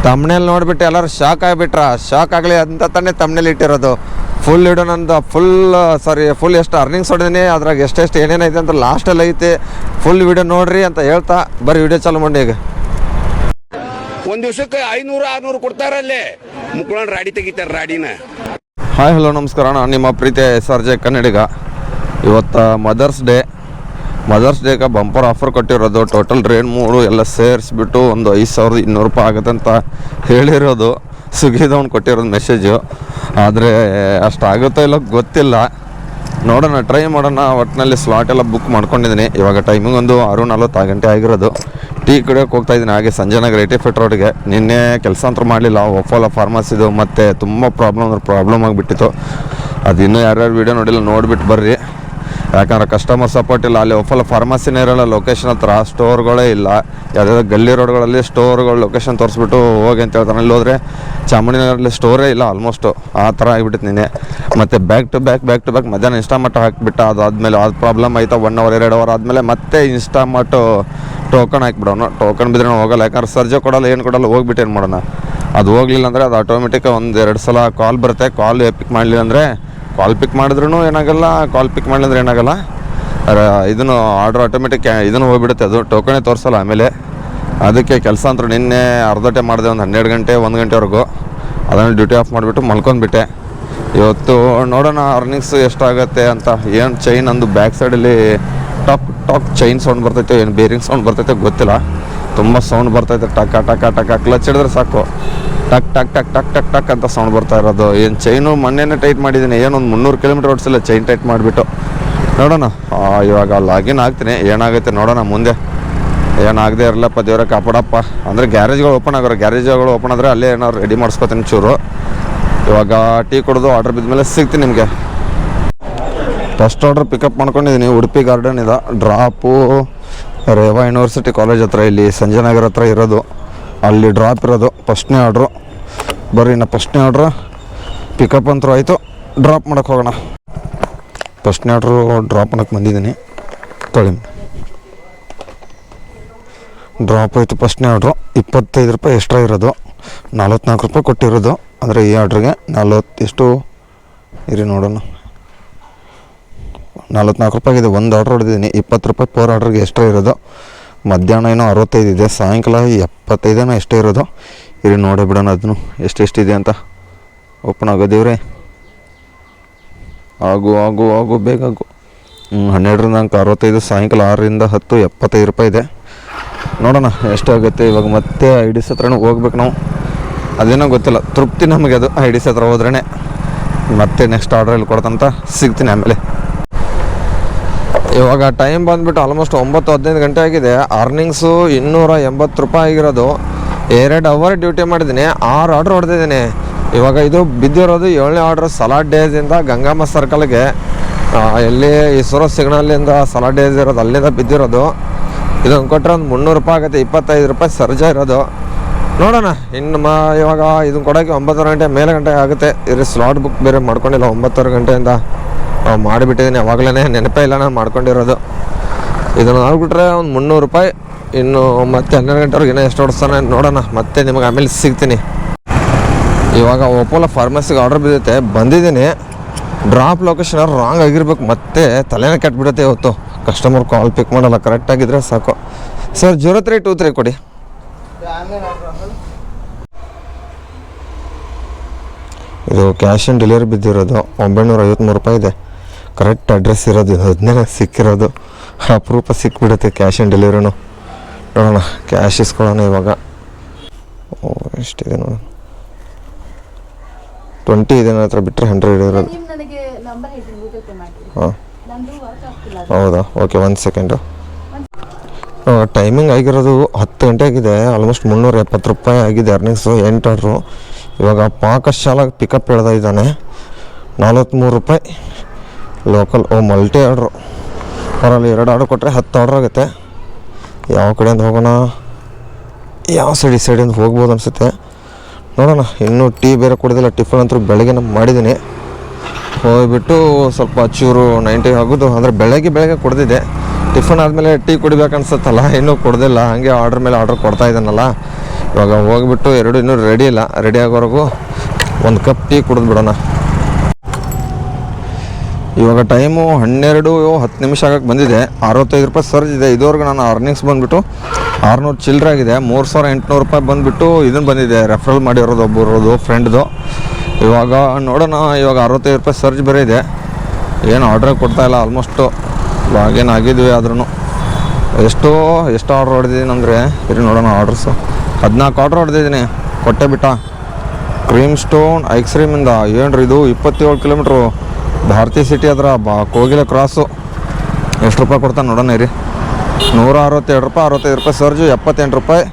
ತಮ್ನೇಲಿ ನೋಡಿಬಿಟ್ಟು ಎಲ್ಲರೂ shock ಆಗಿಬಿಟ್ರ. Shock ಆಗಲಿ ಅಂತ ತಾನೇ ತಮ್ನೇಲಿ ಇಟ್ಟಿರೋದು. ಫುಲ್ ಇಡೋ ನಂದು ಫುಲ್ ಎಷ್ಟು ಅರ್ನಿಂಗ್ಸ್ ಹೊಡೆದೀನಿ, ಅದ್ರಾಗ ಎಷ್ಟೆಷ್ಟು ಏನೇನೈತೆ ಅಂತ ಲಾಸ್ಟಲ್ಲಿ ಐತೆ. ಫುಲ್ ವಿಡಿಯೋ ನೋಡ್ರಿ ಅಂತ ಹೇಳ್ತಾ ಬರೀ ವಿಡಿಯೋ ಚಾಲು ಮಾಡಿ. ಈಗ ಒಂದು ದಿವಸಕ್ಕೆ 500-600 ಕೊಡ್ತಾರಲ್ಲೇ ಮುಕ್ಕೊಳ್ಳೋಣ ರಾಡಿ ತೆಗಿತಾರೆ ರಾಡಿನ. ಹಾಯ್ ಹಲೋ ನಮಸ್ಕಾರ, ನಾನು ನಿಮ್ಮ ಪ್ರೀತಿಯ SRJ ಕನ್ನಡಿಗ. ಇವತ್ತು ಮದರ್ಸ್ ಡೇಗೆ ಬಂಪರ್ ಆಫರ್ ಕೊಟ್ಟಿರೋದು. ಟೋಟಲ್ ರೇಟ್ 3 ಎಲ್ಲ ಸೇರಿಸ್ಬಿಟ್ಟು ಒಂದು 5200 ರೂಪಾಯಿ ಆಗುತ್ತೆ ಅಂತ ಹೇಳಿರೋದು. ಸ್ವಿಗ್ಗಿದವ್ನು ಕೊಟ್ಟಿರೋದು ಮೆಸೇಜು. ಆದರೆ ಅಷ್ಟಾಗುತ್ತೋ ಇಲ್ಲ ಗೊತ್ತಿಲ್ಲ, ನೋಡೋಣ, ಟ್ರೈ ಮಾಡೋಣ. ಒಟ್ಟಿನಲ್ಲಿ ಸ್ಲಾಟ್ ಎಲ್ಲ ಬುಕ್ ಮಾಡ್ಕೊಂಡಿದ್ದೀನಿ. ಇವಾಗ ಟೈಮಿಂಗ್ ಒಂದು 6:40 ಗಂಟೆ ಆಗಿರೋದು. ಟೀ ಕುಡಿಯೋಕೆ ಹೋಗ್ತಾಯಿದ್ದೀನಿ ಹಾಗೆ ಸಂಜಯನಗರ 85 ರೋಡ್ಗೆ. ನಿನ್ನೆ ಕೆಲಸ ಅಂತೂ ಮಾಡಲಿಲ್ಲ, ಒಫೋಲೋ ಫಾರ್ಮಸಿದು ಮತ್ತು ತುಂಬ ಪ್ರಾಬ್ಲಮ್ ಆಗಿಬಿಟ್ಟಿತ್ತು. ಅದು ಇನ್ನೂ ಯಾರ್ಯಾರು ವೀಡಿಯೋ ನೋಡಿಲ್ಲ ನೋಡಿಬಿಟ್ಟು ಬರ್ರಿ. ಯಾಕಂದ್ರೆ ಕಸ್ಟಮರ್ ಸಪೋರ್ಟ್ ಇಲ್ಲ. ಅಲ್ಲಿ ಒಫೋಲೋ ಫಾರ್ಮಸಿನೇ ಇರೋಲ್ಲ, ಲೊಕೇಶನ್ ಹತ್ರ ಸ್ಟೋರ್ಗಳೇ ಇಲ್ಲ. ಯಾವುದಾದ್ರು ಗಲ್ಲಿ ರೋಡ್ಗಳಲ್ಲಿ ಸ್ಟೋರ್ಗಳು ಲೊಕೇಶನ್ ತೋರಿಸ್ಬಿಟ್ಟು ಹೋಗಿ ಅಂತ ಹೇಳ್ತಾನೆ. ಅಲ್ಲಿ ಹೋದರೆ ಚಾಮುಂಡಿನಗರಲ್ಲಿ ಸ್ಟೋರೇ ಇಲ್ಲ ಆಲ್ಮೋಸ್ಟು. ಆ ಥರ ಆಗಿಬಿಟ್ಟಿತ್ತು ನಿನ್ನೆ. ಮತ್ತು ಬ್ಯಾಕ್ ಟು ಬ್ಯಾಕ್ ಮಧ್ಯಾಹ್ನ ಇನ್ಸ್ಟಾಮಾರ್ಟ್ ಹಾಕಿಬಿಟ್ಟು ಅದಾದಮೇಲೆ ಅದು ಪ್ರಾಬ್ಲಮ್ ಆಯಿತಾ. 1 ಅವರ್ 2 ಅವರ್ ಆದಮೇಲೆ ಮತ್ತೆ ಇನ್ಸ್ಟಾಮಾರ್ಟು ಟೋಕನ್ ಹಾಕಿಬಿಡೋನು. ಟೋಕನ್ ಬಿದ್ದರೆ ಹೋಗಲ್ಲ, ಯಾಕಂದ್ರೆ ಸರ್ಜೆ ಕೊಡಲ್ಲ, ಏನು ಕೊಡಲ್ಲ. ಹೋಗ್ಬಿಟ್ಟು ಏನು ಮಾಡೋಣ, ಅದು ಹೋಗಲಿಲ್ಲ ಅಂದರೆ ಅದು ಆಟೋಮೆಟಿಕ್ 1-2 ಸಲ ಕಾಲ್ ಬರುತ್ತೆ. ಕಾಲ್ ಪಿಕ್ ಮಾಡಲಿಲ್ಲ ಅಂದರೆ, ಕಾಲ್ ಪಿಕ್ ಮಾಡಿದ್ರೂ ಏನಾಗಲ್ಲ, ಕಾಲ್ ಪಿಕ್ ಮಾಡಲಿಲ್ಲ ಏನಾಗಲ್ಲ. ಇದನ್ನು ಆರ್ಡ್ರ್ ಆಟೋಮೆಟಿಕ್ ಇದನ್ನು ಹೋಗ್ಬಿಡುತ್ತೆ, ಅದು ಟೋಕನೇ ತೋರಿಸಲ್ಲ ಆಮೇಲೆ. ಅದಕ್ಕೆ ಕೆಲಸ ಅಂತೂ ನಿನ್ನೆ ಅರ್ಧಟೆ ಮಾಡಿದೆ, ಒಂದು 12 ಗಂಟೆ 1 ಗಂಟೆವರೆಗೂ. ಅದನ್ನು ಡ್ಯೂಟಿ ಆಫ್ ಮಾಡಿಬಿಟ್ಟು ಮಲ್ಕೊಂಡ್ಬಿಟ್ಟೆ. ಇವತ್ತು ನೋಡೋಣ ಅರ್ನಿಂಗ್ಸ್ ಎಷ್ಟಾಗುತ್ತೆ ಅಂತ. ಏನು ಚೈನ್ ಅಂದು ಬ್ಯಾಕ್ ಸೈಡಲ್ಲಿ ಟಾಕ್ ಚೈನ್ ಸೌಂಡ್ ಬರ್ತೈತೆ, ಏನು ಬೇರಿಂಗ್ ಸೌಂಡ್ ಬರ್ತೈತೆ ಗೊತ್ತಿಲ್ಲ. ತುಂಬ ಸೌಂಡ್ ಬರ್ತೈತೆ. ಟಕ್ ಕ್ಲಚ್ ಹಿಡಿದ್ರೆ ಸಾಕು ಟಕ್ ಅಂತ ಸೌಂಡ್ ಬರ್ತಾ ಇರೋದು. ಏನು ಚೈನು ಮೊನ್ನೆನೇ ಟೈಟ್ ಮಾಡಿದ್ದೀನಿ. ಏನೊಂದು 300 ಕಿಲೋಮೀಟರ್ ಓಡಿಸಿಲ್ಲ ಚೈನ್ ಟೈಟ್ ಮಾಡಿಬಿಟ್ಟು. ನೋಡೋಣ, ಇವಾಗ ಲಾಗಿನ್ ಆಗ್ತೀನಿ, ಏನಾಗುತ್ತೆ ನೋಡೋಣ ಮುಂದೆ. ಏನಾಗದೆ ಇರಲಪ್ಪ, ದೇವರ ಕಾಪಾಡಪ್ಪ. ಅಂದರೆ ಗ್ಯಾರೇಜ್ಗಳು ಓಪನ್ ಆದರೆ ಅಲ್ಲೇ ಏನಾದ್ರು ರೆಡಿ ಮಾಡಿಸ್ಕೊತೀನಿ ಚೂರು. ಇವಾಗ ಟೀ ಕುಡಿದು ಆರ್ಡ್ರ್ ಬಿದ್ದ ಮೇಲೆ ಸಿಗ್ತೀನಿ ನಿಮಗೆ. ಫಸ್ಟ್ ಆರ್ಡ್ರ್ ಪಿಕಪ್ ಮಾಡ್ಕೊಂಡಿದ್ದೀನಿ. ಉಡುಪಿ ಗಾರ್ಡನ್ ಇದೆ, ಡ್ರಾಪು ರೇವಾ ಯೂನಿವರ್ಸಿಟಿ ಕಾಲೇಜ್ ಹತ್ರ, ಇಲ್ಲಿ ಸಂಜಯನಗರ ಹತ್ರ ಇರೋದು. ಅಲ್ಲಿ ಡ್ರಾಪ್ ಇರೋದು ಫಸ್ಟ್ನೇ ಆರ್ಡ್ರು. ಬರ್ರಿ, ನಾ ಫಸ್ಟ್ನೇ ಆರ್ಡ್ರು ಪಿಕಪ್ ಅಂತೂ ಆಯಿತು. ಡ್ರಾಪ್ ಮಾಡೋಕ್ಕೆ ಹೋಗೋಣ. ಫಸ್ಟ್ನೇ ಆರ್ಡ್ರು ಡ್ರಾಪ್ ಮಾಡೋಕ್ಕೆ ಬಂದಿದ್ದೀನಿ. ತೊಳಿ ಡ್ರಾಪ್ ಆಯಿತು. ಫಸ್ಟ್ನೇ ಆರ್ಡ್ರು 25 ರೂಪಾಯಿ ಎಕ್ಸ್ಟ್ರಾ ಇರೋದು. 44 ರೂಪಾಯಿ ಕೊಟ್ಟಿರೋದು. ಅಂದರೆ ಈ ಆರ್ಡ್ರಿಗೆ 40 ಎಷ್ಟು ಇರಿ ನೋಡೋಣ, 44 ರೂಪಾಯಿ ಇದೆ. ಒಂದು ಆರ್ಡ್ರ್ ಹೊಡೆದಿದ್ದೀನಿ. 20 ರೂಪಾಯಿ ಪರ್ ಆರ್ಡ್ರಿಗೆ ಎಕ್ಸ್ಟ್ರಾ ಇರೋದು. ಮಧ್ಯಾಹ್ನ ಏನೋ 65 ಇದೆ, ಸಾಯಂಕಾಲ 75 ಎಷ್ಟೇ ಇರೋದು. ಇಲ್ಲಿ ನೋಡೇ ಬಿಡೋಣ ಅದನ್ನು ಎಷ್ಟೆಷ್ಟಿದೆ ಅಂತ. ಓಪನ್ ಆಗೋದೇವ್ರೆ, ಆಗು ಬೇಗ ಆಗು. 12ರಿಂದ 65, ಸಾಯಂಕಾಲ 6ರಿಂದ 10, 75 ರೂಪಾಯಿ ಇದೆ. ನೋಡೋಣ ಎಷ್ಟಾಗುತ್ತೆ. ಇವಾಗ ಮತ್ತೆ IDS ಹತ್ರನೂ ಹೋಗ್ಬೇಕು ನಾವು. ಅದೇನೋ ಗೊತ್ತಿಲ್ಲ, ತೃಪ್ತಿ ನಮಗೆ ಅದು. IDS ಹತ್ರ ಹೋದ್ರೇ ಮತ್ತೆ ನೆಕ್ಸ್ಟ್ ಆರ್ಡ್ರಲ್ಲಿ ಕೊಡ್ತಂತ ಸಿಗ್ತೀನಿ ಆಮೇಲೆ. ಇವಾಗ ಟೈಮ್ ಬಂದುಬಿಟ್ಟು ಆಲ್ಮೋಸ್ಟ್ 9-15 ಗಂಟೆ ಆಗಿದೆ. ಅರ್ನಿಂಗ್ಸು 280 ರೂಪಾಯಿ ಆಗಿರೋದು. 2 ಅವರ್ ಡ್ಯೂಟಿ ಮಾಡಿದ್ದೀನಿ, 6 ಆರ್ಡ್ರ್ ಹೊಡೆದಿದ್ದೀನಿ. ಇವಾಗ ಇದು ಬಿದ್ದಿರೋದು 7ನೇ ಆರ್ಡ್ರ್ ಸಲಾಡ್ ಡೇಸಿಂದ ಗಂಗಮ್ಮ ಸರ್ಕಲ್ಗೆ, ಎಲ್ಲಿ ಇಸ್ರೋ ಸಿಗ್ನಲ್ಲಿಂದ ಸಲಾಡ್ ಡೇಸ್ ಇರೋದು ಅಲ್ಲಿಂದ ಬಿದ್ದಿರೋದು. ಇದನ್ನು ಕೊಟ್ಟರೆ ಒಂದು 300 ರೂಪಾಯಿ ಆಗುತ್ತೆ. 25 ರೂಪಾಯಿ ಸರ್ಜಾ ಇರೋದು. ನೋಡೋಣ ಇನ್ನು ಇವಾಗ ಇದನ್ನು ಕೊಡೋಕ್ಕೆ 9 ಗಂಟೆ ಮೇಲೆ ಗಂಟೆ ಆಗುತ್ತೆ. ಇದ್ರ ಸ್ಲಾಟ್ ಬುಕ್ ಬೇರೆ ಮಾಡ್ಕೊಂಡಿಲ್ಲ. 9 ಗಂಟೆಯಿಂದ ಮಾಡಿಬಿಟ್ಟಿದ್ದೀನಿ. ಅವಾಗಲೇ ನೆನಪೇ ಇಲ್ಲ ನಾನು ಮಾಡ್ಕೊಂಡಿರೋದು. ಇದನ್ನು ಆಗಿಬಿಟ್ರೆ ಒಂದು 300 ರೂಪಾಯಿ. ಇನ್ನು ಮತ್ತೆ 12 ಗಂಟೆವರೆಗೆ ಇನ್ನೂ ಎಷ್ಟು ಓಡಿಸ್ತಾನೆ ನೋಡೋಣ. ಮತ್ತೆ ನಿಮಗೆ ಆಮೇಲೆ ಸಿಗ್ತೀನಿ. ಇವಾಗ ಒಪೋಲೋ ಫಾರ್ಮಸಿಗೆ ಆರ್ಡ್ರ್ ಬಂದಿದ್ದೀನಿ. ಡ್ರಾಪ್ ಲೊಕೇಶನ್ ರಾಂಗ್ ಆಗಿರ್ಬೇಕು, ಮತ್ತೆ ತಲೆನೇ ಕೆಟ್ಬಿಡುತ್ತೆ. ಇವತ್ತು ಕಸ್ಟಮರ್ ಕಾಲ್ ಪಿಕ್ ಮಾಡಲ್ಲ, ಕರೆಕ್ಟಾಗಿದ್ದರೆ ಸಾಕು. ಸರ್ 0323 ಕೊಡಿ. ಇದು ಕ್ಯಾಶ್ ಆನ್ ಡೆಲಿವರಿ ಬಿದ್ದಿರೋದು 953 ರೂಪಾಯಿ ಇದೆ. ಕರೆಕ್ಟ್ ಅಡ್ರೆಸ್ ಇರೋದು ಇದು, 15 ಸಿಕ್ಕಿರೋದು. ಅಪರೂಪ ಸಿಕ್ಬಿಡುತ್ತೆ ಕ್ಯಾಶ್ ಆನ್ ಡೆಲಿವರಿನೂ. ನೋಡೋಣ, ಕ್ಯಾಶ್ ಇಸ್ಕೊಳ್ಳೋಣ ಇವಾಗ. ಎಷ್ಟಿದೆ ನೋಡೋಣ, 20 ಇದೆ ನನ್ನ ಹತ್ರ, ಬಿಟ್ಟರೆ 100 ಇರೋದು. ಹಾಂ, ಹೌದಾ, ಓಕೆ, 1 ಸೆಕೆಂಡು. ಟೈಮಿಂಗ್ ಆಗಿರೋದು 10 ಗಂಟೆ ಆಗಿದೆ. ಆಲ್ಮೋಸ್ಟ್ 370 ರೂಪಾಯಿ ಆಗಿದೆ ಅರ್ನಿಂಗ್ಸು. 8 ಆರ್ಡ್ರು. ಇವಾಗ ಪಾಕಶಾಲಾ ಪಿಕಪ್ ಹೇಳ್ತಾ ಇದ್ದಾನೆ. 43 ರೂಪಾಯಿ ಲೋಕಲ್. Multi order. ಅವರಲ್ಲಿ 2 ಆರ್ಡ್ರ್ ಕೊಟ್ಟರೆ 10 ಆರ್ಡ್ರ್ ಆಗುತ್ತೆ. ಯಾವ ಕಡೆಯಿಂದ ಹೋಗೋಣ, ಯಾವ ಸೈಡಿಂದ ಹೋಗ್ಬೋದು ಅನಿಸುತ್ತೆ. ನೋಡೋಣ. ಇನ್ನೂ ಟೀ ಬೇರೆ ಕುಡಿದಿಲ್ಲ. ಟಿಫನ್ ಅಂತೂ ಬೆಳಗ್ಗೆ ಮಾಡಿದ್ದೀನಿ. ಹೋಗ್ಬಿಟ್ಟು ಸ್ವಲ್ಪ ಚೂರು 90 ಆಗೋದು. ಅಂದರೆ ಬೆಳಗ್ಗೆ ಕುಡ್ದಿದ್ದೆ. ಟಿಫನ್ ಆದಮೇಲೆ ಟೀ ಕುಡಿಬೇಕು ಅನ್ಸುತ್ತಲ್ಲ, ಇನ್ನೂ ಕುಡ್ದಿಲ್ಲ. ಹಾಗೆ ಆರ್ಡ್ರ್ ಮೇಲೆ ಆರ್ಡ್ರ್ ಕೊಡ್ತಾ ಇದ್ದಾನಲ್ಲ, ಇವಾಗ ಹೋಗಿಬಿಟ್ಟು ಎರಡು ಇನ್ನೂ ರೆಡಿ ಇಲ್ಲ, ರೆಡಿ ಆಗೋವರೆಗೂ ಒಂದು ಕಪ್ ಟೀ ಕುಡಿದು ಬಿಡೋಣ. ಇವಾಗ ಟೈಮು 12:10 ಆಗಕ್ಕೆ ಬಂದಿದೆ. 65 ರೂಪಾಯಿ ಸರ್ಜ್ ಇದೆ. ಇದುವರೆಗೂ ನಾನು ಅರ್ನಿಂಗ್ಸ್ ಬಂದುಬಿಟ್ಟು 600 ಚಿಲ್ಲರೆ ಆಗಿದೆ. 3800 ರೂಪಾಯಿ ಬಂದುಬಿಟ್ಟು ಇದನ್ನು ಬಂದಿದೆ, ರೆಫರಲ್ ಮಾಡಿರೋದು ಒಬ್ಬರದು ಫ್ರೆಂಡ್ದು. ಇವಾಗ ನೋಡೋಣ. ಇವಾಗ 65 ರೂಪಾಯಿ ಸರ್ಜ್ ಬೇರೆ ಇದೆ. ಏನು ಆರ್ಡ್ರೇ ಕೊಡ್ತಾಯಿಲ್ಲ ಆಲ್ಮೋಸ್ಟು. ಇವಾಗೇನು ಆಗಿದ್ವಿ ಆದ್ರೂ ಎಷ್ಟು ಆರ್ಡ್ರ್ ಹೊಡೆದಿದ್ದೀನಿ ಅಂದರೆ ಇರಿ ನೋಡೋಣ. ಆರ್ಡ್ರಸ್ಸು 14 ಆರ್ಡ್ರ್ ಹೊಡೆದಿದ್ದೀನಿ, ಕೊಟ್ಟೆ ಬಿಟ್ಟ. ಕ್ರೀಮ್ ಸ್ಟೋನ್ ಐಕ್ಸ್ರೀಮಿಂದ ಏನ್ರಿ ಇದು 27 ಕಿಲೋಮೀಟ್ರು ಭಾರತೀಯ ಸಿಟಿ ಹತ್ರ ಕೋಗಿಲೆ ಕ್ರಾಸು. ಎಷ್ಟು ರೂಪಾಯಿ ಕೊಡ್ತಾನೆ ನೋಡೋಣ ಇರಿ. 162 ರೂಪಾಯಿ, 65 ರೂಪಾಯಿ ಸರ್ಜು, 78 ರೂಪಾಯಿ,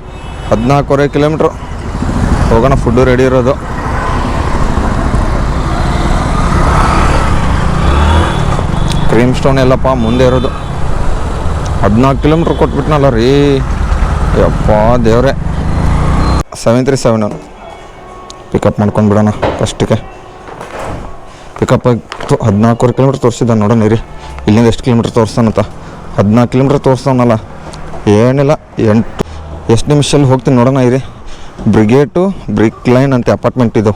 14.25 ಕಿಲೋಮೀಟ್ರು. ಹೋಗೋಣ, ಫುಡ್ಡು ರೆಡಿ ಇರೋದು. ಕ್ರೀಮ್ ಸ್ಟೋನ್ ಎಲ್ಲಪ್ಪ ಮುಂದೆ ಇರೋದು. 14 ಕಿಲೋಮೀಟ್ರ್ ಕೊಟ್ಬಿಟ್ನಲ್ಲ ರೀ, ಯಪ್ಪ ದೇವ್ರೆ. 737 ಪಿಕಪ್ ಮಾಡ್ಕೊಂಡು ಬಿಡೋಣ ಫಸ್ಟಿಗೆ. ಪಿಕಪ್ ಆಗಿತ್ತು 14 ಕಿಲೋಮೀಟ್ರ್ ತೋರಿಸಿದ್ದ ನೋಡೋಣ ರೀ. ಇಲ್ಲಿಂದ ಎಷ್ಟು ಕಿಲೋಮೀಟ್ರ್ ತೋರಿಸ್ತಾನಂತ. 14 ಕಿಲೋಮೀಟ್ರ್ ತೋರಿಸ್ತಾವನಲ್ಲ, ಏನಿಲ್ಲ 8 ನಿಮಿಷದಲ್ಲಿ ಹೋಗ್ತೀನಿ ನೋಡೋಣ ಇರಿ. ಬ್ರಿಗೇಟು ಬ್ರಿಕ್ ಲೈನ್ ಅಂತ ಅಪಾರ್ಟ್ಮೆಂಟ್ ಇದು.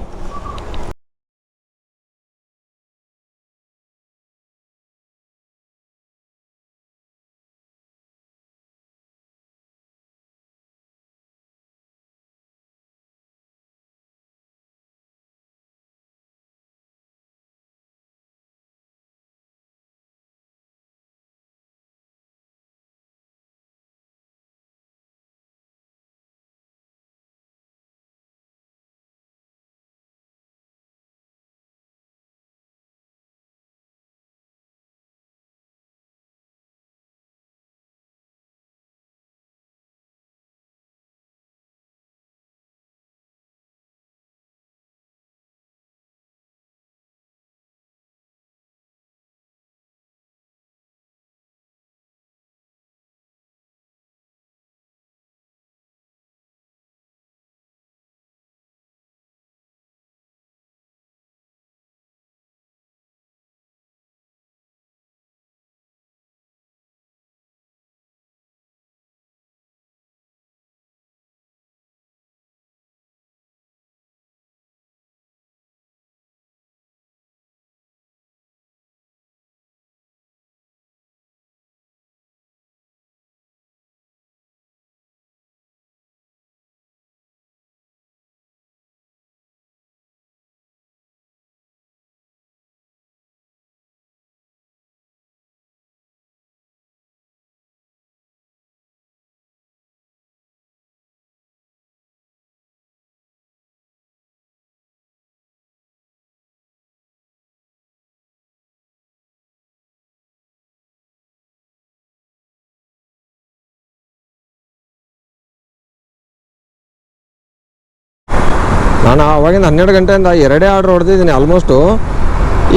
ನಾನು ಆವಾಗಿಂದ 12 ಗಂಟೆಯಿಂದ 2 ಆರ್ಡ್ರ್ ಹೊಡೆದಿದ್ದೀನಿ. ಆಲ್ಮೋಸ್ಟು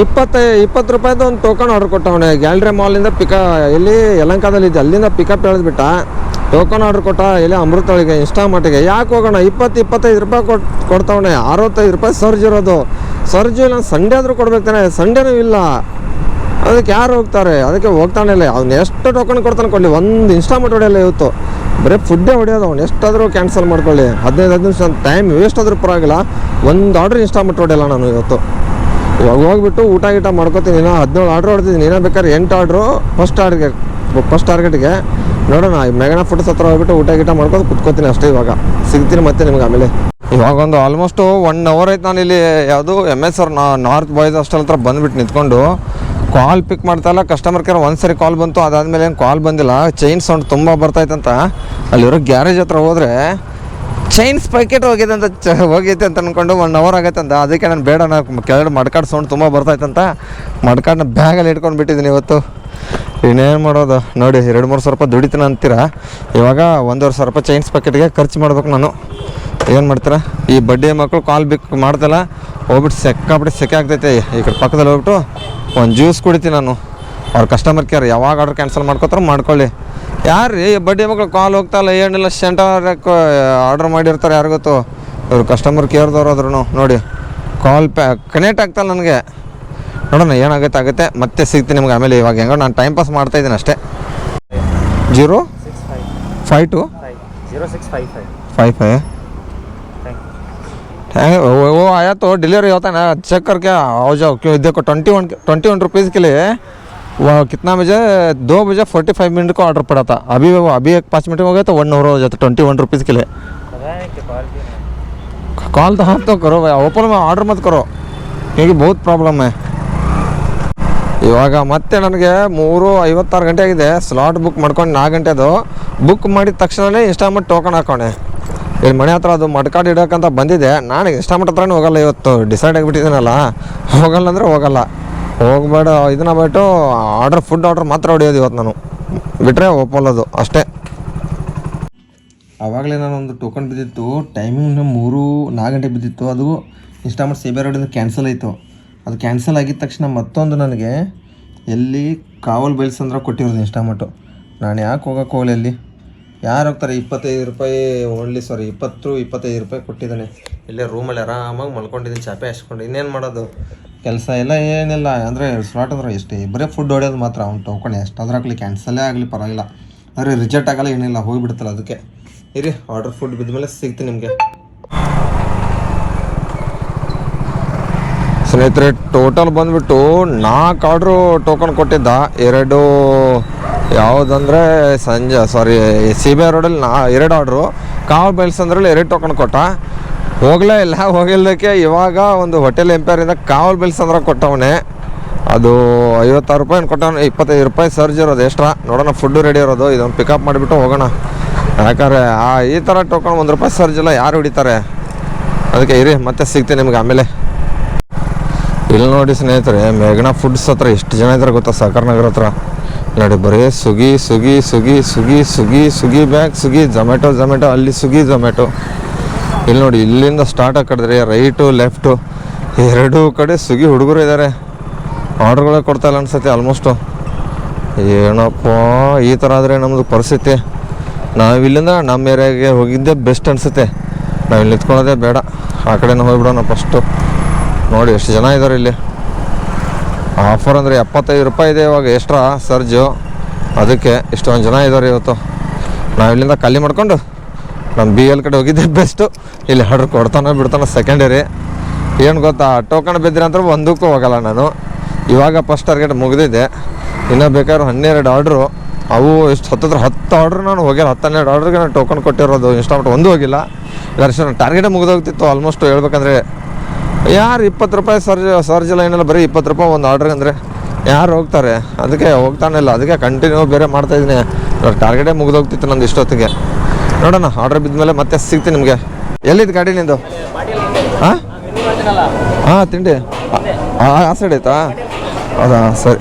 20 ರೂಪಾಯಿದು ಒಂದು ಟೋಕನ್ ಆರ್ಡ್ರ್ ಕೊಟ್ಟವನೆ. ಗ್ಯಾಲರಿ ಮಾಲಿಂದ ಎಲ್ಲಿ ಯಲಹಂಕದಲ್ಲಿ ಇದ್ದೆ, ಅಲ್ಲಿಂದ ಪಿಕಪ್ ಹೇಳಿದ್ಬಿಟ್ಟ. ಟೋಕನ್ ಆರ್ಡ್ರ್ ಕೊಟ್ಟ ಎಲ್ಲಿ ಅಮೃತಳಿಗೆ, ಇನ್ಸ್ಟಾಮಾರ್ಟಿಗೆ. ಯಾಕೆ ಹೋಗೋಣ, 25 ರೂಪಾಯಿ ಕೊಡ್ತಾವಣೆ. 65 ರೂಪಾಯಿ ಸರ್ಜ್ ಇರೋದು. ಸರ್ಜು ಇಲ್ಲ, ಸಂಡೇ ಆದರೂ ಕೊಡ್ಬೇಕು ತಾನೆ, ಸಂಡೇನೂ ಇಲ್ಲ. ಅದಕ್ಕೆ ಯಾರು ಹೋಗ್ತಾರೆ? ಅದಕ್ಕೆ ಹೋಗ್ತಾನೆ ಇಲ್ಲ. ಅವ್ನು ಎಷ್ಟು ಟೋಕನ್ ಕೊಡ್ತಾನೆ ಕೊಡಲಿ, ಒಂದು ಇನ್ಸ್ಟಾಮಾರ್ಟ್ ಹೊಡೆಯಲ್ಲ ಇವತ್ತು. ಬರೀ ಫುಡ್ಡೇ ಹೊಡೆಯೋದು. ಅವ್ನು ಎಷ್ಟಾದರೂ ಕ್ಯಾನ್ಸಲ್ ಮಾಡ್ಕೊಳ್ಳಿ, 15 ನಿಮಿಷ ಟೈಮ್ ವೇಸ್ಟ್ ಆದರೂ ಪರವಾಗಿಲ್ಲ. ಒಂದು ಆರ್ಡ್ರ್ ಇನ್ಸ್ಟಾಮಾರ್ಟ್ ಹೊಡೆಯಲ್ಲ ನಾನು ಇವತ್ತು. ಇವಾಗ ಹೋಗ್ಬಿಟ್ಟು ಊಟ ಗೀಟ ಮಾಡ್ಕೊತೀನಿ. ಇನ್ನೂ 17 ಆರ್ಡ್ರ್ ಹೊಡೆದಿದ್ದೀನಿ. ಇನ್ನೂ ಬೇಕಾದ್ರೆ 8 ಆರ್ಡ್ರು ಫಸ್ಟ್ ಟಾರ್ಗೆಟ್ಗೆ. ನೋಡೋಣ, ಮೆಗನಾ ಫುಡ್ಸ್ ಹತ್ರ ಹೋಗ್ಬಿಟ್ಟು ಊಟ ಗೀಟ ಮಾಡ್ಕೊಂಡು ಕುತ್ಕೋತೀನಿ ಅಷ್ಟೇ. ಇವಾಗ ಸಿಗ್ತೀನಿ ಮತ್ತೆ ನಿಮ್ಗೆ ಆಮೇಲೆ. ಇವಾಗ ಒಂದು ಆಲ್ಮೋಸ್ಟು 1 ಅವರ್ ಆಯ್ತು ನಾನು ಇಲ್ಲಿ ಯಾವುದು MSR ನಾರ್ತ್ ಬಾಯ್ಸ್ ಹಾಸ್ಟೆಲ್ ಹತ್ರ ಬಂದುಬಿಟ್ಟು ನಿಂತ್ಕೊಂಡು. ಕಾಲ್ ಪಿಕ್ ಮಾಡ್ತಾಯಿಲ್ಲ ಕಸ್ಟಮರ್ ಕೇರ್. ಒಂದು ಸರಿ ಕಾಲ್ ಬಂತು, ಅದಾದಮೇಲೆ ಏನು ಕಾಲ್ ಬಂದಿಲ್ಲ. ಚೈನ್ ಸೌಂಡ್ ತುಂಬ ಬರ್ತಾಯಿತ್ತಂತ ಅಲ್ಲಿರೋ ಗ್ಯಾರೇಜ್ ಹತ್ರ ಹೋದರೆ ಚೈನ್ಸ್ ಪ್ಯಾಕೆಟ್ ಹೋಗೈತೆ ಅಂತ ಅಂದ್ಕೊಂಡು 1 ಅವರ್ ಆಗೈತೆ ಅಂತ. ಅದಕ್ಕೆ ನಾನು ಬೇಡ, ನಾನು ಕೆಳಗಡೆ ಮಡ್ಕಾಡ್ ಸೌಂಡ್ ತುಂಬ ಬರ್ತಾಯಿತ್ತಂತ ಮಡ್ಕಾಡನ್ನ ಬ್ಯಾಗಲ್ಲಿ ಇಟ್ಕೊಂಡು ಬಿಟ್ಟಿದ್ದೀನಿ ಇವತ್ತು. ಇನ್ನೇನು ಮಾಡೋದು ನೋಡಿ, 2-3 ಸಾವಿರ ರೂಪಾಯಿ ದುಡಿತೀನಿ ಅಂತೀರಾ. ಇವಾಗ 1,500 ರೂಪಾಯಿ ಚೈನ್ಸ್ ಪ್ಯಾಕೆಟ್ಗೆ ಖರ್ಚು ಮಾಡ್ಬೇಕು ನಾನು. ಏನು ಮಾಡ್ತೀರಾ? ಈ ಬಡ್ಡಿ ಮಕ್ಕಳು ಕಾಲ್ ಬಿಕ್ ಮಾಡ್ತಲ್ಲ, ಹೋಗ್ಬಿಟ್ಟು ಸೆಕೆ ಆಗ್ತೈತೆ. ಈ ಕಡೆ ಪಕ್ಕದಲ್ಲಿ ಹೋಗ್ಬಿಟ್ಟು ಒಂದು ಜ್ಯೂಸ್ ಕುಡಿತೀನಿ ನಾನು. ಅವ್ರ ಕಸ್ಟಮರ್ ಕೇರ್ ಯಾವಾಗ ಆರ್ಡ್ರ್ ಕ್ಯಾನ್ಸಲ್ ಮಾಡ್ಕೊತಾರೋ ಮಾಡ್ಕೊಳ್ಳಿ. ಯಾರು ರೀ ಬಡ್ಡಿ ಮಕ್ಕಳು ಕಾಲ್ ಹೋಗ್ತಾಯಿಲ್ಲ, ಏನಿಲ್ಲ, ಸೆಂಟರ್ ಆರ್ಡ್ರ್ ಮಾಡಿರ್ತಾರೆ, ಯಾರು ಗೊತ್ತು. ಇವರು ಕಸ್ಟಮರ್ ಕೇರ್ದವ್ರು ಆದ್ರೂ ನೋಡಿ ಕಾಲ್ ಕನೆಕ್ಟ್ ಆಗ್ತಾಯಿಲ್ಲ ನನಗೆ. ನೋಡೋಣ ಏನಾಗುತ್ತೆ ಮತ್ತೆ ಸಿಗ್ತೀನಿ ನಿಮ್ಗೆ ಆಮೇಲೆ. ಇವಾಗ ಹೆಂಗೋ ನಾನು ಟೈಮ್ ಪಾಸ್ ಮಾಡ್ತಾಯಿದ್ದೀನಿ ಅಷ್ಟೇ. 06252 0655 वो आया तो डिलीवरी होता है ना, चेक करके आओ जाओ। क्यों देखो 21 रुपीज़ के लिए वह कितना बजे 2 बजे 45 मिनट को ऑर्डर पड़ा था। अभी एक 5 मिनट हो गए तो 1 आवर हो जाता 21 रुपीज़ के लिए। कॉल तो हाँ तो करो भाई, ओपन में ऑर्डर मत करो क्योंकि बहुत प्रॉब्लಮ್ है। ಇವಾಗ ಮತ್ತೆ ನನಗೆ 3:56 ಗಂಟೆ ಆಗಿದೆ, ಸ್ಲಾಟ್ ಬುಕ್ ಮಾಡ್ಕೊಂಡು 4 ಗಂಟೆದು ಬುಕ್ ಮಾಡಿದ ತಕ್ಷಣವೇ ಇನ್ಸ್ಟಾಮಟ್ ಟೋಕನ್ ಹಾಕೋಣೆ ಇಲ್ಲಿ ಮನೆ ಹತ್ರ. ಅದು ಮಡ್ಕಾಡು ಇಡೋಕ್ಕಂತ ಬಂದಿದೆ. ನಾನು ಇನ್ಸ್ಟಾಮಟ್ ಹತ್ರನೇ ಹೋಗಲ್ಲ ಇವತ್ತು, ಡಿಸೈಡ್ ಆಗಿಬಿಟ್ಟಿದ್ದೀನಲ್ಲ, ಹೋಗಲ್ಲ ಅಂದರೆ ಹೋಗಲ್ಲ. ಹೋಗಬೇಡ ಇದನ್ನ ಬಿಟ್ಟು ಫುಡ್ ಆರ್ಡ್ರ್ ಮಾತ್ರ ಹೊಡೆಯೋದು ಇವತ್ತು ನಾನು, ಬಿಟ್ಟರೆ ಒಪ್ಪಲ್ಲದು ಅಷ್ಟೇ. ಆವಾಗಲೇ ನಾನೊಂದು ಟೋಕನ್ ಬಿದ್ದಿತ್ತು, ಟೈಮಿಂಗ್ 4 ಗಂಟೆ ಬಿದ್ದಿತ್ತು. ಅದು ಇನ್ಸ್ಟಾಮಟ್ ಸೇಬೆ ರೋಡಿಂದ ಕ್ಯಾನ್ಸಲ್ ಆಯಿತು. ಅದು ಕ್ಯಾನ್ಸಲ್ ಆಗಿದ ತಕ್ಷಣ ಮತ್ತೊಂದು ನನಗೆ ಎಲ್ಲಿ ಕಾವಲ್ ಬೈಲ್ಸಂದ್ರ ಕೊಟ್ಟಿರೋದು ಇನ್ಸ್ಟಾಮಟು. ನಾನು ಯಾಕೆ ಹೋಗೋಕ್ಕೆ ಹೋಗಲಿ, ಅಲ್ಲಿ ಯಾರು ಹೋಗ್ತಾರೆ? 25 ರೂಪಾಯಿ ಓನ್ಲಿ, 25 ರೂಪಾಯಿ ಕೊಟ್ಟಿದ್ದಾನೆ. ಇಲ್ಲೇ ರೂಮಲ್ಲಿ ಆರಾಮಾಗಿ ಮಲ್ಕೊಂಡಿದ್ದೀನಿ, ಚಾಪೆ ಹಾಸ್ಕೊಂಡು. ಇನ್ನೇನು ಮಾಡೋದು, ಕೆಲಸ ಎಲ್ಲ ಏನಿಲ್ಲ. ಅಂದರೆ ಸ್ಲಾಟ್ ಅಂದ್ರೆ ಎಷ್ಟೇ ಬರೀ ಫುಡ್ ಹೊಡೆಯೋದು ಮಾತ್ರ. ಅವ್ನು ಟೋಕನ್ ಎಷ್ಟಾದ್ರೂ ಆಗಲಿ, ಕ್ಯಾನ್ಸಲೇ ಆಗಲಿ ಪರವಾಗಿಲ್ಲ, ಅಂದರೆ ರಿಜೆಕ್ಟ್ ಆಗಲ್ಲ, ಏನಿಲ್ಲ, ಹೋಗಿಬಿಡ್ತಲ್ಲ. ಅದಕ್ಕೆ ಇರಿ, ಆರ್ಡರ್ ಫುಡ್ ಬಿದ್ಮೇಲೆ ಸಿಗ್ತೀನಿ ನಿಮಗೆ. ಸ್ನೇಹಿತರೆ, ಟೋಟಲ್ ಬಂದುಬಿಟ್ಟು 4 ಆರ್ಡ್ರು ಟೋಕನ್ ಕೊಟ್ಟಿದ್ದ. 2 ಯಾವುದಂದರೆ ಸಿ ಬಿ ಐ ರೋಡಲ್ಲಿ 2 ಆರ್ಡ್ರು, ಕಾವಲ್ ಬೈಲ್ಸ್ ಅಂದ್ರಲ್ಲಿ 2 ಟೋಕನ್ ಕೊಟ್ಟ. ಹೋಗಿಲ್ಲದಕ್ಕೆ ಇವಾಗ ಒಂದು ಹೋಟೆಲ್ ಎಂಪೈರಿಂದ ಕಾವಲ್ ಬೈಲ್ಸ್ ಅಂದ್ರೆ ಕೊಟ್ಟವನೇ. ಅದು 56 ರೂಪಾಯಿ ಕೊಟ್ಟವನು, 25 ರೂಪಾಯಿ ಸರ್ಜ್ ಇರೋದು ಎಕ್ಸ್ಟ್ರಾ. ನೋಡೋಣ, ಫುಡ್ಡು ರೆಡಿ ಇರೋದು. ಇದೊಂದು ಪಿಕಪ್ ಮಾಡಿಬಿಟ್ಟು ಹೋಗೋಣ. ಯಾಕಂದರೆ ಈ ಥರ ಟೋಕನ್ 1 ರೂಪಾಯಿ ಸರ್ಜ್ ಎಲ್ಲ ಯಾರು ಹೊಡಿತಾರೆ? ಅದಕ್ಕೆ ಇರಿ, ಮತ್ತೆ ಸಿಗ್ತೀನಿ ನಿಮ್ಗೆ ಆಮೇಲೆ. ಇಲ್ಲಿ ನೋಡಿ ಸ್ನೇಹಿತರೆ, ಮೇಘನಾ ಫುಡ್ಸ್ ಹತ್ರ ಎಷ್ಟು ಜನ ಇದ್ದಾರೆ ಗೊತ್ತಾ? ಸಾಕರ್ ನಗರ ಹತ್ರ ನೋಡಿ, ಬರೀ ಸ್ವಿಗ್ಗಿ ಬ್ಯಾಗ್, ಝೊಮ್ಯಾಟೊ, ಅಲ್ಲಿ ಝೊಮ್ಯಾಟೊ. ಇಲ್ಲಿ ನೋಡಿ, ಇಲ್ಲಿಂದ ಸ್ಟಾರ್ಟ್ ಹಾಕಿದ್ರೆ ರೈಟು ಲೆಫ್ಟು 2 ಕಡೆ ಸ್ವಿಗ್ಗಿ ಹುಡುಗರು ಇದ್ದಾರೆ. ಆರ್ಡ್ರ್ಗಳೇ ಕೊಡ್ತಾಯಿಲ್ಲ ಅನ್ಸುತ್ತೆ ಆಲ್ಮೋಸ್ಟು. ಏನಪ್ಪ, ಈ ಥರ ಆದರೆ ನಮ್ಮದು ಪರಿಸ್ಥಿತಿ. ನಾವಿಲ್ಲಿಂದ ನಮ್ಮ ಏರಿಯಾಗೆ ಹೋಗಿದ್ದೆ ಬೆಸ್ಟ್ ಅನಿಸುತ್ತೆ. ನಾವಿಲ್ಲಿ ನಿಂತ್ಕೊಳ್ಳೋದೇ ಬೇಡ, ಆ ಕಡೆನೇ ಹೋಗ್ಬಿಡೋಣ ಫಸ್ಟು. ನೋಡಿ ಎಷ್ಟು ಜನ ಇದ್ದಾರೆ ಇಲ್ಲಿ. ಆಫರ್ ಅಂದರೆ 75 ರೂಪಾಯಿ ಇದೆ ಇವಾಗ ಎಕ್ಸ್ಟ್ರಾ ಸರ್ಜು. ಅದಕ್ಕೆ ಇಷ್ಟೊಂದು ಜನ ಇದ್ದಾರೆ ಇವತ್ತು. ನಾವು ಇಲ್ಲಿಂದ ಖಾಲಿ ಮಾಡ್ಕೊಂಡು ನಮ್ಮ BL ಕಡೆ ಹೋಗಿದ್ದೆ ಬೆಸ್ಟು. ಇಲ್ಲಿ ಆರ್ಡ್ರ್ ಕೊಡ್ತಾನೋ ಬಿಡ್ತಾನೋ ಸೆಕೆಂಡರಿ. ಏನು ಗೊತ್ತಾ, ಟೋಕನ್ ಬಿದ್ದರೆ ಅಂತ ಒಂದಕ್ಕೂ ಹೋಗಲ್ಲ ನಾನು. ಇವಾಗ ಫಸ್ಟ್ ಟಾರ್ಗೆಟ್ ಮುಗಿದಿದೆ, ಇನ್ನೂ ಬೇಕಾದ್ರೆ 12 ಆರ್ಡ್ರು. ಅವು ಎಷ್ಟು 10 ಆರ್ಡ್ರು ನಾನು ಹೋಗಿಲ್ಲ. 12 ಆರ್ಡ್ರಿಗೆ ನಾನು ಟೋಕನ್ ಕೊಟ್ಟಿರೋದು ಇನ್ಸ್ಟಾಮಟ್ ಒಂದು ಹೋಗಿಲ್ಲ. ಇಲ್ಲ ಟಾರ್ಗೆಟೇ ಮುಗಿದೋಗ್ತಿತ್ತು ಆಲ್ಮೋಸ್ಟ್ ಹೇಳ್ಬೇಕಂದ್ರೆ. ಯಾರು 20 ರೂಪಾಯಿ ಸರ್ಜ್ ಎಲ್ಲ ಏನೆಲ್ಲ ಬರೀ 20 ರೂಪಾಯಿ ಒಂದು ಆರ್ಡ್ರಿಗೆ ಅಂದರೆ ಯಾರು ಹೋಗ್ತಾರೆ? ಅದಕ್ಕೆ ಹೋಗ್ತಾನೆ ಇಲ್ಲ. ಅದಕ್ಕೆ ಕಂಟಿನ್ಯೂ ಬೇರೆ ಮಾಡ್ತಾಯಿದ್ದೀನಿ. ಟಾರ್ಗೆಟೇ ಮುಗಿದೋಗ್ತಿತ್ತು ನಂದು ಇಷ್ಟೊತ್ತಿಗೆ. ನೋಡೋಣ, ಆರ್ಡ್ರ್ ಬಿದ್ಮೇಲೆ ಮತ್ತೆ ಸಿಗ್ತೀನಿ ನಿಮಗೆ. ಎಲ್ಲಿದ್ದು ಗಾಡಿ ನಿಂದು? ಹಾಂ ತಿಂಡಿ ಆ ಸೈಡ್ ಆಯ್ತಾ? ಹೌದಾ, ಸರಿ.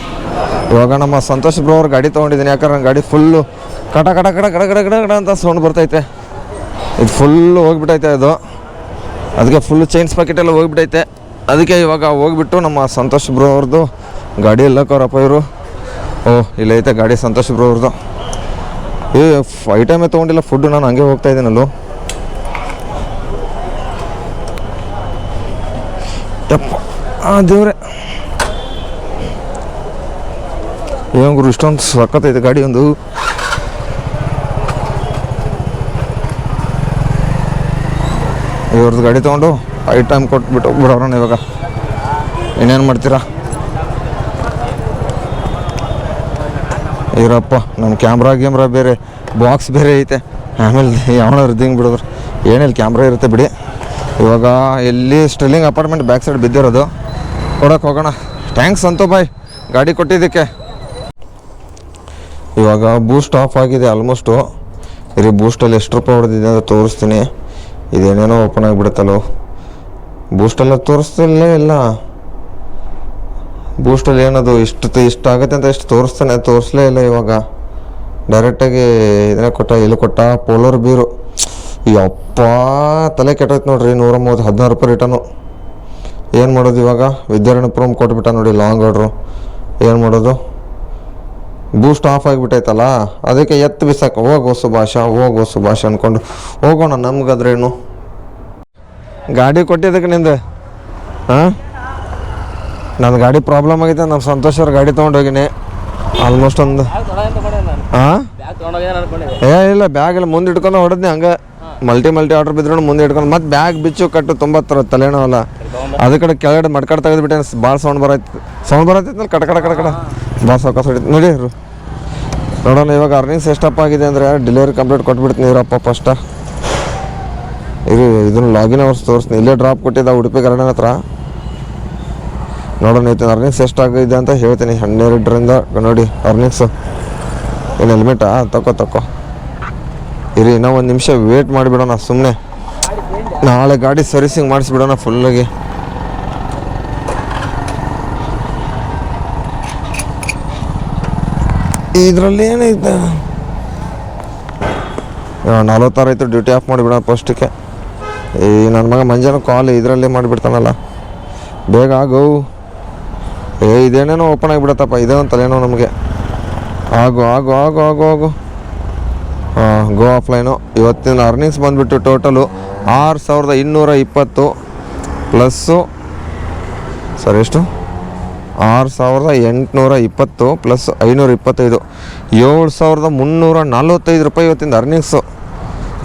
ಇವಾಗ ನಮ್ಮ ಸಂತೋಷ್ ಬ್ರೋ ಅವ್ರ ಗಾಡಿ ತೊಗೊಂಡಿದ್ದೀನಿ. ಯಾಕಂದ್ರೆ ನನ್ನ ಗಾಡಿ ಫುಲ್ಲು ಕಡ ಕಡ ಕಡ ಕಡ ಕಡ ಕಡ ಕಡ ಅಂತ ಸೌಂಡ್ ಬರ್ತೈತೆ. ಇದು ಫುಲ್ಲು ಹೋಗಿಬಿಟ್ಟೈತೆ ಅದು. ಅದಕ್ಕೆ ಫುಲ್ಲು ಚೈನ್ಸ್ ಪ್ಯಾಕೆಟೆಲ್ಲ ಹೋಗಿಬಿಟ್ಟೈತೆ. ಅದಕ್ಕೆ ಇವಾಗ ಹೋಗ್ಬಿಟ್ಟು ನಮ್ಮ ಸಂತೋಷ್ ಬ್ರೋ ಅವ್ರದ್ದು ಗಾಡಿ ಎಲ್ಲ ಕವರಪ್ಪ ಇವರು. ಇಲ್ಲೈತೆ ಗಾಡಿ ಸಂತೋಷ್ ಬ್ರೋ ಅವ್ರದ್ದು. ಐಟಮೇ ತೊಗೊಂಡಿಲ್ಲ ಫುಡ್ಡು, ನಾನು ಹಂಗೆ ಹೋಗ್ತಾ ಇದ್ದೀನಲ್ಲೂ. ಯಪ್ಪ ದೇವ್ರೆ, ಏನು ಗುರು ಇಷ್ಟೊಂದು ಸಕ್ಕತ್ತೈತೆ ಗಾಡಿ ಒಂದು. ಇವ್ರದ್ದು ಗಾಡಿ ತೊಗೊಂಡು ಐಟಮ್ ಕೊಟ್ಬಿಟ್ಟು ಬಿಡೋಣ ಇವಾಗ. ಇನ್ನೇನು ಮಾಡ್ತೀರಾ? ಇರಪ್ಪ, ನಮ್ಮ ಕ್ಯಾಮ್ರಾ ಬೇರೆ, ಬಾಕ್ಸ್ ಬೇರೆ ಐತೆ. ಆಮೇಲೆ ಯಾವನಾರು ಹಿಂಗೆ ಬಿಡೋದ್ರು, ಏನಿಲ್ಲ ಕ್ಯಾಮ್ರಾ ಇರುತ್ತೆ ಬಿಡಿ. ಇವಾಗ ಎಲ್ಲಿ ಸ್ಟೆಲ್ಲಿಂಗ್ ಅಪಾರ್ಟ್ಮೆಂಟ್ ಬ್ಯಾಕ್ ಸೈಡ್ ಬಿದ್ದಿರೋದು, ಕೊಡೋಕೆ ಹೋಗೋಣ. ಥ್ಯಾಂಕ್ಸ್ ಸಂತು ಬಾಯ್ ಗಾಡಿ ಕೊಟ್ಟಿದ್ದಕ್ಕೆ. ಇವಾಗ ಬೂಸ್ಟ್ ಆಫ್ ಆಗಿದೆ ಆಲ್ಮೋಸ್ಟು. ಇರಿ, ಬೂಸ್ಟಲ್ಲಿ ಎಷ್ಟು ರೂಪಾಯಿ ಹೊಡೆದಿದೆ ಅಂತ ತೋರಿಸ್ತೀನಿ. ಇದೇನೇನೋ ಓಪನ್ ಆಗಿಬಿಡುತ್ತಲ್ಲೋ, ಬೂಸ್ಟೆಲ್ಲ ತೋರಿಸ್ತಿಲ್ಲ. ಇಲ್ಲ ಬೂಸ್ಟಲ್ಲಿ ಏನದು ಇಷ್ಟು ಆಗುತ್ತೆ ಅಂತ ಎಷ್ಟು ತೋರಿಸ್ಲೇ ಇಲ್ಲ. ಇವಾಗ ಡೈರೆಕ್ಟಾಗಿ ಇದನ್ನೇ ಕೊಟ್ಟ, ಇಲ್ಲಿ ಕೊಟ್ಟ ಪೋಲರ್ ಬೀರು. ಯಪ್ಪ ತಲೆ ಕೆಟ್ಟೋಯ್ತು ನೋಡ್ರಿ. 116 ರೂಪಾಯಿ ರಿಟರ್ನು. ಏನು ಮಾಡೋದು ಇವಾಗ? ವಿದ್ಯಾರಣ್ಯಪುರಂ ಕೊಟ್ಬಿಟ್ಟ ನೋಡಿ ಲಾಂಗ್ ಆರ್ಡ್ರು. ಏನು ಮಾಡೋದು? ಬೂಸ್ಟ್ ಆಫ್ ಆಗಿಬಿಟ್ಟೈತಲ್ಲ, ಅದಕ್ಕೆ ಎತ್ತು ಬಿಸಾಕ. ಹೋಗೋ ಸುಭಾಷ ಅಂದ್ಕೊಂಡು ಹೋಗೋಣ. ನಮ್ಗಾದ್ರೇನು ಗಾಡಿ ಕೊಟ್ಟಿದ್ದಕ್ಕೆ ನಿಂದು? ಹಾಂ, ನನ್ನ ಗಾಡಿ ಪ್ರಾಬ್ಲಮ್ ಆಗೈತೆ. ನಮ್ಮ ಸಂತೋಷ್ ಅವ್ರ ಗಾಡಿ ತೊಗೊಂಡೋಗಿನಿ ಆಲ್ಮೋಸ್ಟ್ ಒಂದು. ಹಾಂ, ಇಲ್ಲ ಬ್ಯಾಗ್ ಎಲ್ಲ ಮುಂದೆ ಇಟ್ಕೊಂಡು ಹೊಡೆದ್ನಿ ಹಂಗೆ. ಮಲ್ಟಿ ಆರ್ಡ್ರ್ ಬಿದ್ರು ಮುಂದೆ ಇಟ್ಕೊಂಡು ಮತ್ತೆ ಬ್ಯಾಗ್ ಬಿಚ್ಚು ಕಟ್ಟು ತುಂಬ ತಲೆನೋವಲ್ಲ ಅದ ಕಡೆ ಕೆಳಗಡೆ ಮಡ್ಕಾಡ್ ತೆಗೆದ್ಬಿಟ್ಟೆ ಭಾಳ ಸೌಂಡ್ ಬರತ್ತೈತೆ ಕಡ ಭಾಳ ಸಾವಕಾಶ ಹೊಡಿತು ನೋಡಿ ನೋಡೋಣ ಇವಾಗ ಅರ್ನಿಂಗ್ಸ್ ಎಷ್ಟಪ್ಪ ಆಗಿದೆ ಅಂದರೆ ಡೆಲಿವರಿ ಕಂಪ್ಲೀಟ್ ಕೊಟ್ಬಿಡ್ತೀನಿ ಇರಪ್ಪ ಫಸ್ಟ ಇದನ್ನು ಲಾಗಿನ್ ಅವರ್ಸ್ ತೋರಿಸ್ತೀನಿ ಇಲ್ಲೇ ಡ್ರಾಪ್ ಕೊಟ್ಟಿದ್ದ ಉಡುಪಿ ಗಾರ್ಡನ್ ಹತ್ರ ನೋಡೋಣ ಐತೆ ಅರ್ನಿಂಗ್ಸ್ ಎಷ್ಟಾಗಿದೆ ಅಂತ ಹೇಳ್ತೀನಿ 12ರಿಂದ ನೋಡಿ ಅರ್ನಿಂಗ್ಸು ಏನು ಹೆಲ್ಮೆಟಾ ತಕೋ ಇರಿ ಇನ್ನೂ ಒಂದು ನಿಮಿಷ ವೇಟ್ ಮಾಡಿಬಿಡೋಣ ಸುಮ್ಮನೆ ನಾಳೆ ಗಾಡಿ ಸರ್ವಿಸಿಂಗ್ ಮಾಡಿಸ್ಬಿಡೋಣ ಫುಲ್ಲಾಗಿ ಇದರಲ್ಲಿ ಏನೈತೆ 46 ಆಯಿತು ಡ್ಯೂಟಿ ಆಫ್ ಮಾಡಿಬಿಡೋಣ ಫಸ್ಟಿಗೆ ಈ ನನ್ನ ಮಗ ಮಂಜಾನ ಕಾಲ್ ಇದರಲ್ಲೇ ಮಾಡಿಬಿಡ್ತಾನಲ್ಲ ಬೇಗ ಆಗು ಇದೇನೇನೋ ಓಪನ್ ಆಗಿಬಿಡತ್ತಪ್ಪ ಇದೇ ಒಂದು ತಲೆನೋ ನಮಗೆ ಆಗು ಹಾಂ ಗೋ ಆಫ್ಲೈನು ಇವತ್ತಿನ ಅರ್ನಿಂಗ್ಸ್ ಬಂದುಬಿಟ್ಟು ಟೋಟಲು 6220 ಪ್ಲಸ್ಸು ಸರ್ ಎಷ್ಟು 6820 ಪ್ಲಸ್ 525 7345 ರೂಪಾಯಿ ಇವತ್ತಿನ ಅರ್ನಿಂಗ್ಸು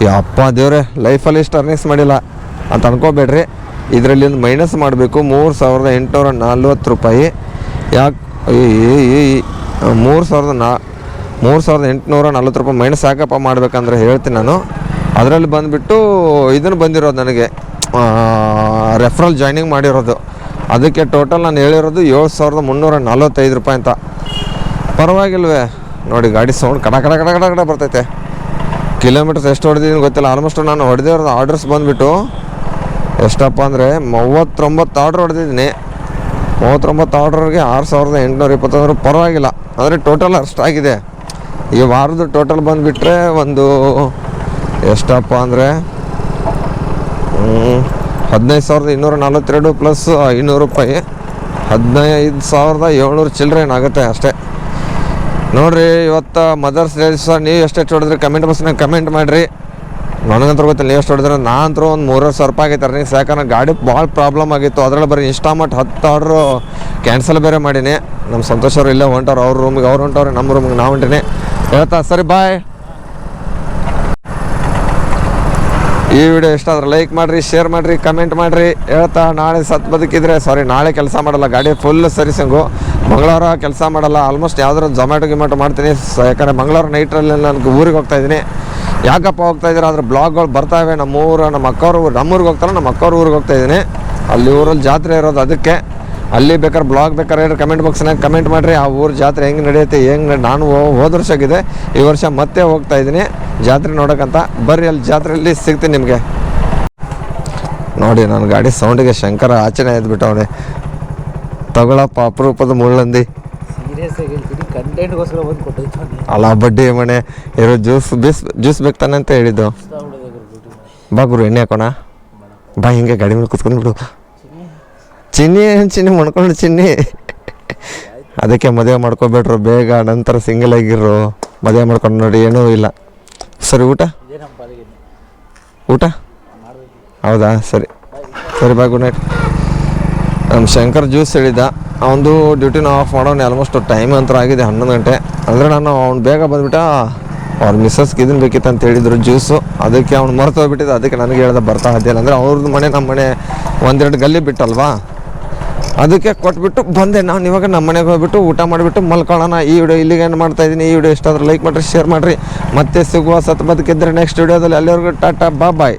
ಯಪ್ಪ ದೇವ್ರೆ ಲೈಫಲ್ಲಿ ಇಷ್ಟು ಅರ್ನಿಂಗ್ಸ್ ಮಾಡಿಲ್ಲ ಅಂತ ಅನ್ಕೋಬೇಡ್ರಿ ಇದರಲ್ಲಿ ಒಂದು ಮೈನಸ್ ಮಾಡಬೇಕು 3840 ರೂಪಾಯಿ ಯಾಕೆ 3840 ರೂಪಾಯಿ ಮೈನಸ್ ಯಾಕಪ್ಪ ಮಾಡ್ಬೇಕಂದ್ರೆ ಹೇಳ್ತೀನಿ ನಾನು ಅದರಲ್ಲಿ ಬಂದುಬಿಟ್ಟು ಇದನ್ನು ಬಂದಿರೋದು ನನಗೆ ರೆಫರಲ್ ಜಾಯ್ನಿಂಗ್ ಮಾಡಿರೋದು ಅದಕ್ಕೆ ಟೋಟಲ್ ನಾನು ಹೇಳಿರೋದು 7345 ರೂಪಾಯಿ ಅಂತ ಪರವಾಗಿಲ್ವೇ ನೋಡಿ ಗಾಡಿ ಸೌಂಡ್ ಕಡ ಬರ್ತೈತೆ ಕಿಲೋಮೀಟರ್ಸ್ ಎಷ್ಟು ಹೊಡೆದಿದ್ದೀನಿ ಗೊತ್ತಿಲ್ಲ ಆಲ್ಮೋಸ್ಟ್ ನಾನು ಹೊಡೆದಿರೋದು ಆರ್ಡರ್ಸ್ ಬಂದುಬಿಟ್ಟು ಎಷ್ಟಪ್ಪ ಅಂದರೆ 39 ಆರ್ಡ್ರ್ ಹೊಡೆದಿದ್ದೀನಿ 39 ಆರ್ಡ್ರಿಗೆ 6820 ಪರವಾಗಿಲ್ಲ ಅಂದರೆ ಟೋಟಲ್ ಅಷ್ಟಾಗಿದೆ ಈ ವಾರದ ಟೋಟಲ್ ಬಂದುಬಿಟ್ರೆ ಒಂದು ಎಷ್ಟಪ್ಪ ಅಂದರೆ 15242 ಪ್ಲಸ್ 500 ರೂಪಾಯಿ 15700 ಚಿಲ್ಲರೆ ಏನಾಗುತ್ತೆ ಅಷ್ಟೇ ನೋಡಿರಿ ಇವತ್ತು ಮದರ್ಸ್ ಡೇ ದಿವಸ ನೀವು ಎಷ್ಟೆಷ್ಟು ಹೊಡೆದ್ರಿ ಕಮೆಂಟ್ ಬಾಕ್ಸ್ನಾಗ ಕಮೆಂಟ್ ಮಾಡಿರಿ ನನಗಂತ ಗೊತ್ತಿಲ್ಲ ನೀವು ಎಷ್ಟು ಹೊಡೆದ್ರೆ ನಾನಂತರೂ ಒಂದು 3000 ರೂಪಾಯಿ ಆಗೈತೆ ಅರ್ನಿಂಗ್ಸ್ ಯಾಕಂದ್ರೆ ಗಾಡಿ ಭಾಳ ಪ್ರಾಬ್ಲಮ್ ಆಗಿತ್ತು ಅದರಲ್ಲಿ ಬರೀ ಇನ್ಸ್ಟಾಮಟ್ 10 ಆರ್ಡ್ರು ಕ್ಯಾನ್ಸಲ್ ಬೇರೆ ಮಾಡೀನಿ ನಮ್ಮ ಸಂತೋಷ್ ಅವರು ಇಲ್ಲೇ ಹೊಂಟವ್ರು ಅವ್ರ ರೂಮಿಗೆ ಅವ್ರು ಹೊಂಟವ್ರೆ ನಮ್ಮ ರೂಮಿಗೆ ನಾವು ಹೊಂಟೀನಿ ಹೇಳ್ತಾ ಸರಿ ಬಾಯ್ ಈ ವಿಡಿಯೋ ಇಷ್ಟ ಆದ್ರೆ ಲೈಕ್ ಮಾಡಿರಿ ಶೇರ್ ಮಾಡಿರಿ ಕಮೆಂಟ್ ಮಾಡಿರಿ ಹೇಳ್ತಾ ನಾಳೆ ಬದುಕಿದ್ರೆ ನಾಳೆ ಕೆಲಸ ಮಾಡಲ್ಲ ಗಾಡಿ ಫುಲ್ ಸರ್ವಿಸಿಂಗು ಮಂಗಳವಾರ ಕೆಲಸ ಮಾಡಲ್ಲ ಆಲ್ಮೋಸ್ಟ್ ಯಾವ್ದಾರು ಗಿಮ್ಯಾಟೊ ಮಾಡ್ತೀನಿ ಯಾಕಂದರೆ ಮಂಗಳವಾರ ನೈಟ್ರಲ್ಲಿ ನನಗೆ ಊರಿಗೆ ಹೋಗ್ತಾಯಿದ್ದೀನಿ ಯಾಕಪ್ಪ ಹೋಗ್ತಾಯಿದ್ದೀರ ಅದ್ರ ಬ್ಲಾಗ್ಗಳು ಬರ್ತಾವೆ ನಮ್ಮ ಅಕ್ಕವ್ರ ಊರು ನಮ್ಮೂರಿಗೆ ಹೋಗ್ತಾರೆ ನಮ್ಮ ಅಕ್ಕವ್ರ ಊರಿಗೆ ಹೋಗ್ತಾಯಿದ್ದೀನಿ ಅಲ್ಲಿ ಊರಲ್ಲಿ ಜಾತ್ರೆ ಇರೋದು ಅದಕ್ಕೆ ಅಲ್ಲಿ ಬೇಕಾದ್ರೆ ಬ್ಲಾಗ್ ಬೇಕಾದ್ರೆ ಹೇಳಿ ಕಮೆಂಟ್ ಬಾಕ್ಸ್ನಾಗ ಕಮೆಂಟ್ ಮಾಡಿರಿ ಆ ಊರು ಜಾತ್ರೆ ಹೆಂಗೆ ನಡೆಯುತ್ತೆ ನಾನು ಹೋದ ವರ್ಷ ಆಗಿದೆ ಈ ವರ್ಷ ಮತ್ತೆ ಹೋಗ್ತಾಯಿದ್ದೀನಿ ಜಾತ್ರೆ ನೋಡೋಕ್ಕಂತ ಬರ್ರಿ ಅಲ್ಲಿ ಜಾತ್ರೆಯಲ್ಲಿ ಸಿಗ್ತೀನಿ ನಿಮಗೆ ನೋಡಿ ನನ್ನ ಗಾಡಿ ಸೌಂಡಿಗೆ ಶಂಕರ ಆಚೆನೆ ಎದ್ಬಿಟ್ಟವನೆ ತಗೊಳಪ್ಪ ಅಪರೂಪದ ಮುಳ್ಳಂದಿ ಅಲ್ಲ ಬಡ್ಡಿ ಮನೆ ಇರೋ ಜ್ಯೂಸ್ ಬೇಕು ತಾನೆ ಅಂತ ಹೇಳಿದ್ದು ಬಾ ಗುರು ಎಣ್ಣೆ ಹಾಕೋಣ ಬಾ ಹಿಂಗೆ ಗಾಡಿ ಮೇಲೆ ಕುತ್ಕೊಂಡ್ಬಿಡು ಚಿನ್ನಿ ಮಾಡ್ಕೊಂಡು ಚಿನ್ನಿ ಅದಕ್ಕೆ ಮದುವೆ ಮಾಡ್ಕೊಬೇಡ್ರು ಬೇಗ ನಂತರ ಸಿಂಗಲ್ ಆಗಿರೋ ಮದುವೆ ಮಾಡ್ಕೊಂಡು ನೋಡಿ ಏನೂ ಇಲ್ಲ ಸರಿ ಊಟ ಹೌದಾ ಸರಿ ಬಾ ಗುಡ್ ನೈಟ್ ನಮ್ಮ ಶಂಕರ್ ಜ್ಯೂಸ್ ಹೇಳಿದ್ದ ಅವನದು ಡ್ಯೂಟಿನ ಆಫ್ ಮಾಡೋನು ಆಲ್ಮೋಸ್ಟ್ ಟೈಮ್ ಅಂತ ಆಗಿದೆ 11 ಗಂಟೆ ಅಂದರೆ ನಾನು ಅವ್ನು ಬೇಗ ಬಂದುಬಿಟ್ಟ ಅವ್ರ ಮಿಸ್ಸಸ್ಗೆ ಇದನ್ನು ಬೇಕಿತ್ತು ಅಂತ ಹೇಳಿದ್ರು ಜ್ಯೂಸು ಅದಕ್ಕೆ ಅವ್ನು ಮರೆತು ಹೋಗ್ಬಿಟ್ಟಿದ್ದೆ ಅದಕ್ಕೆ ನನಗೆ ಹೇಳ್ದೆ ಬರ್ತಾ ಇದ್ದಿಲ್ಲ ಅಂದರೆ ಅವ್ರದ್ದು ಮನೆ ನಮ್ಮ ಮನೆ 1-2 ಗಲ್ಲಿ ಬಿಟ್ಟಲ್ವಾ ಅದಕ್ಕೆ ಕೊಟ್ಬಿಟ್ಟು ಬಂದೆ ನಾನು ಇವಾಗ ನಮ್ಮ ಮನೆಗೆ ಹೋಗ್ಬಿಟ್ಟು ಊಟ ಮಾಡಿಬಿಟ್ಟು ಮಲ್ಕೊಳ್ಳೋಣ ಈ ವಿಡಿಯೋ ಇಲ್ಲಿಗೆ ಏನು ಮಾಡ್ತಾಯಿದ್ದೀನಿ ಈ ವಿಡಿಯೋ ಇಷ್ಟ ಆದ್ರೆ ಲೈಕ್ ಮಾಡಿರಿ ಶೇರ್ ಮಾಡಿರಿ ಮತ್ತೆ ಸಿಗುವ ಬದುಕಿದ್ರೆ ನೆಕ್ಸ್ಟ್ ವಿಡಿಯೋದಲ್ಲಿ ಅಲ್ಲಿವರೆಗೂ ಟಾಟಾ ಬಾಯ್